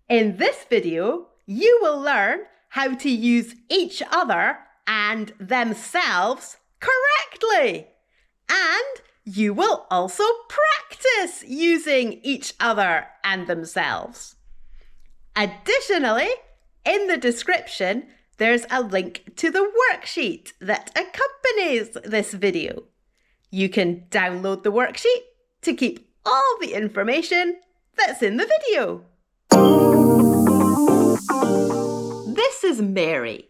In this video, you will learn how to use each other and themselves correctly. And you will also practice using each other and themselves. Additionally, in the description, there's a link to the worksheet that accompanies this video. You can download the worksheet to keep all the information that's in the video. This is Mary.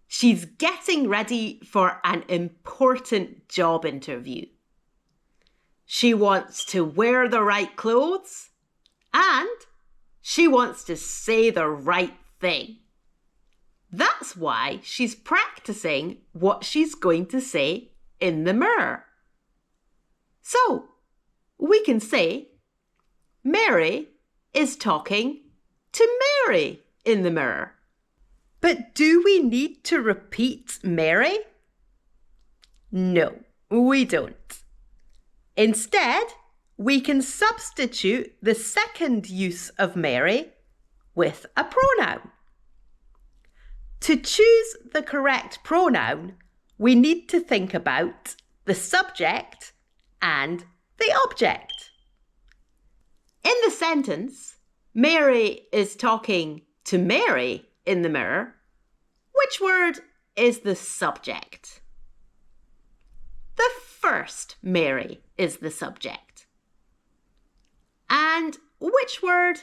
She's getting ready for an important job interview. She wants to wear the right clothes and she wants to say the right thing. That's why she's practicing what she's going to say in the mirror. So, we can say, Mary is talking to Mary in the mirror. But do we need to repeat Mary? No, we don't. Instead, we can substitute the second use of Mary with a pronoun. To choose the correct pronoun, we need to think about the subject and the object. In the sentence, Mary is talking to Mary in the mirror, which word is the subject? The first Mary is the subject. And which word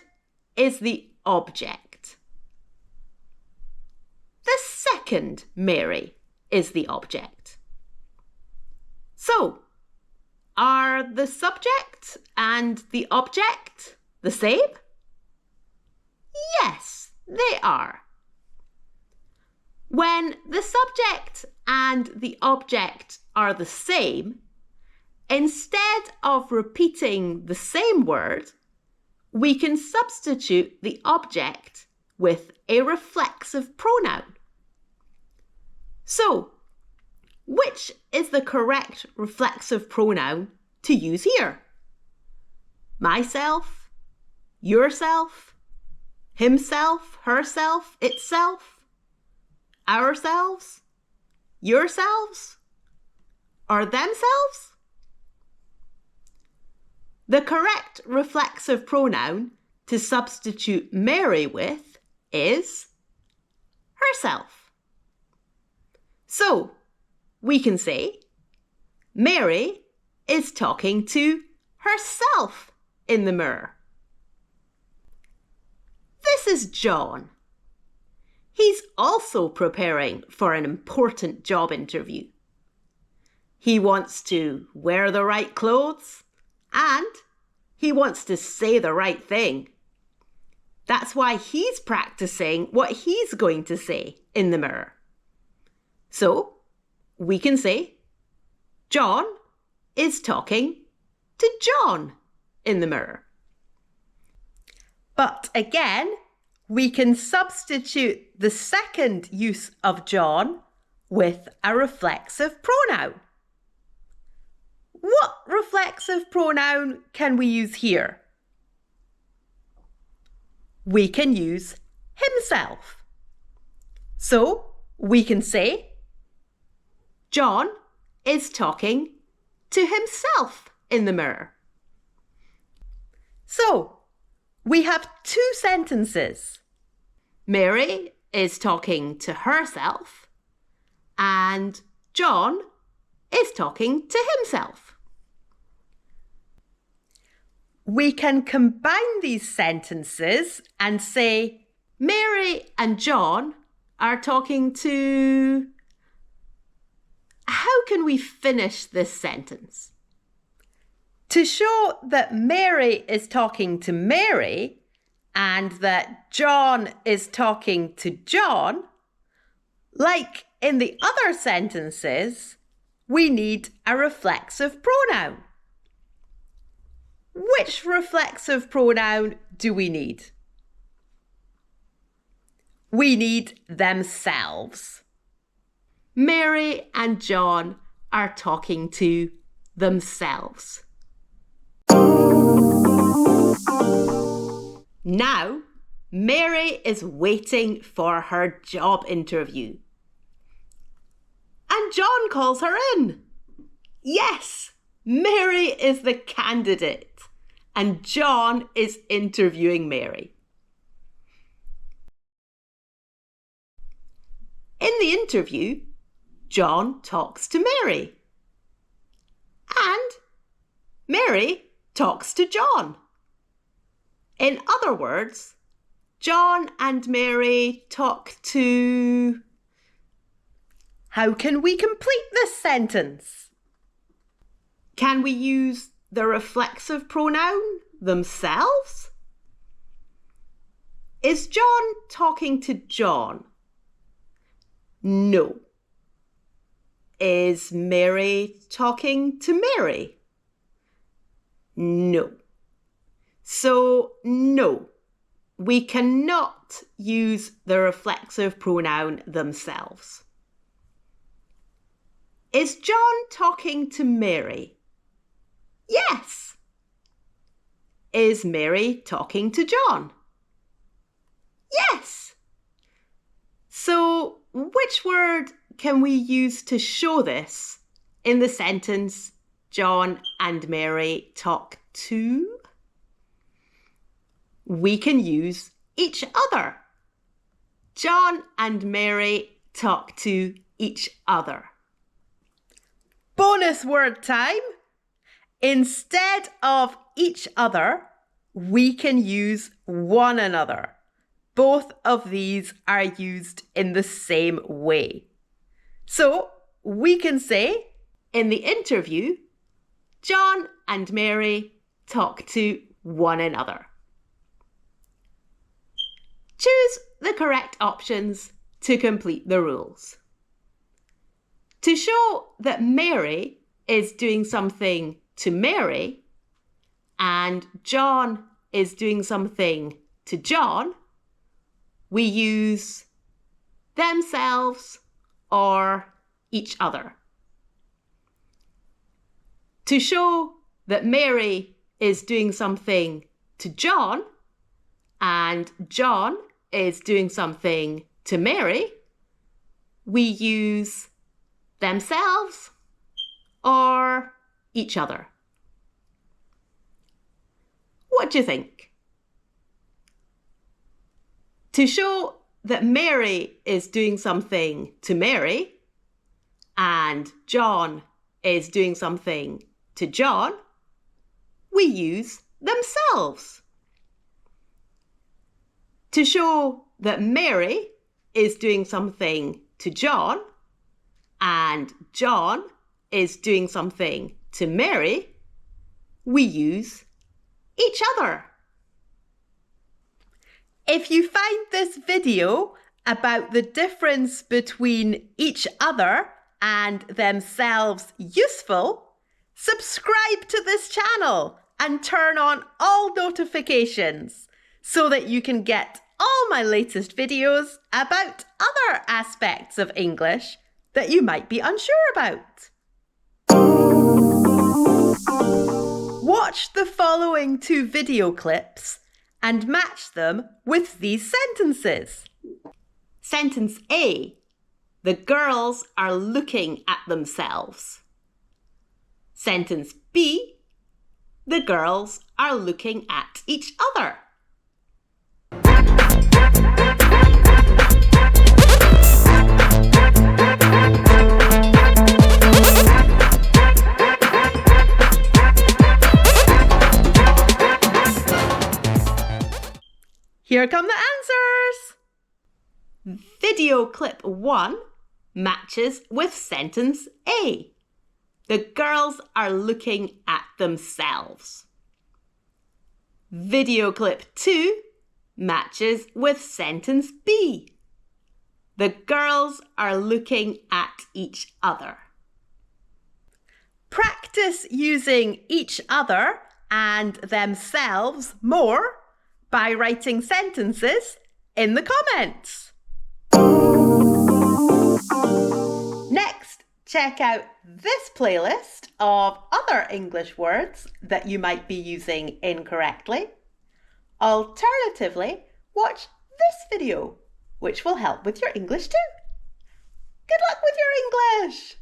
is the object? The second Mary is the object. So, are the subject and the object the same? Yes, they are. When the subject and the object are the same, instead of repeating the same word, we can substitute the object with a reflexive pronoun. So, which is the correct reflexive pronoun to use here? Myself, yourself, himself, herself, itself, ourselves, yourselves, or themselves? The correct reflexive pronoun to substitute Mary with is herself. So, we can say, Mary is talking to herself in the mirror. This is John. He's also preparing for an important job interview. He wants to wear the right clothes and he wants to say the right thing. That's why he's practicing what he's going to say in the mirror. So, we can say, John is talking to John in the mirror. But again, we can substitute the second use of John with a reflexive pronoun. What reflexive pronoun can we use here? We can use himself. So, we can say, John is talking to himself in the mirror. So, we have two sentences. Mary is talking to herself and John is talking to himself. We can combine these sentences and say, Mary and John are talking to... How can we finish this sentence? To show that Mary is talking to Mary and that John is talking to John, like in the other sentences, we need a reflexive pronoun. Which reflexive pronoun do we need? We need themselves. Mary and John are talking to themselves. Now, Mary is waiting for her job interview. And John calls her in. Yes, Mary is the candidate and John is interviewing Mary. In the interview, John talks to Mary. And Mary talks to John. In other words, John and Mary talk to... How can we complete this sentence? Can we use the reflexive pronoun themselves? Is John talking to John? No. Is Mary talking to Mary? No. So, no, we cannot use the reflexive pronoun themselves. Is John talking to Mary? Yes. Is Mary talking to John? Yes. So, which word can we use to show this in the sentence John and Mary talk to? We can use each other. John and Mary talk to each other. Bonus word time. Instead of each other, we can use one another. Both of these are used in the same way. So we can say, in the interview, John and Mary talk to one another. Choose the correct options to complete the rules. To show that Mary is doing something to Mary and John is doing something to John, we use themselves or each other. To show that Mary is doing something to John and John is doing something to Mary, we use themselves or each other. What do you think? To show that Mary is doing something to Mary and John is doing something to John, we use themselves. To show that Mary is doing something to John and John is doing something to Mary, we use each other. If you find this video about the difference between each other and themselves useful, subscribe to this channel and turn on all notifications so that you can get all my latest videos about other aspects of English that you might be unsure about. Watch the following 2 video clips and match them with these sentences. Sentence A, the girls are looking at themselves. Sentence B, the girls are looking at each other. Here come the answers. Video clip 1 matches with sentence A. The girls are looking at themselves. Video clip 2 matches with sentence B. The girls are looking at each other. Practice using each other and themselves more by writing sentences in the comments. Next, check out this playlist of other English words that you might be using incorrectly. Alternatively, watch this video, which will help with your English too. Good luck with your English!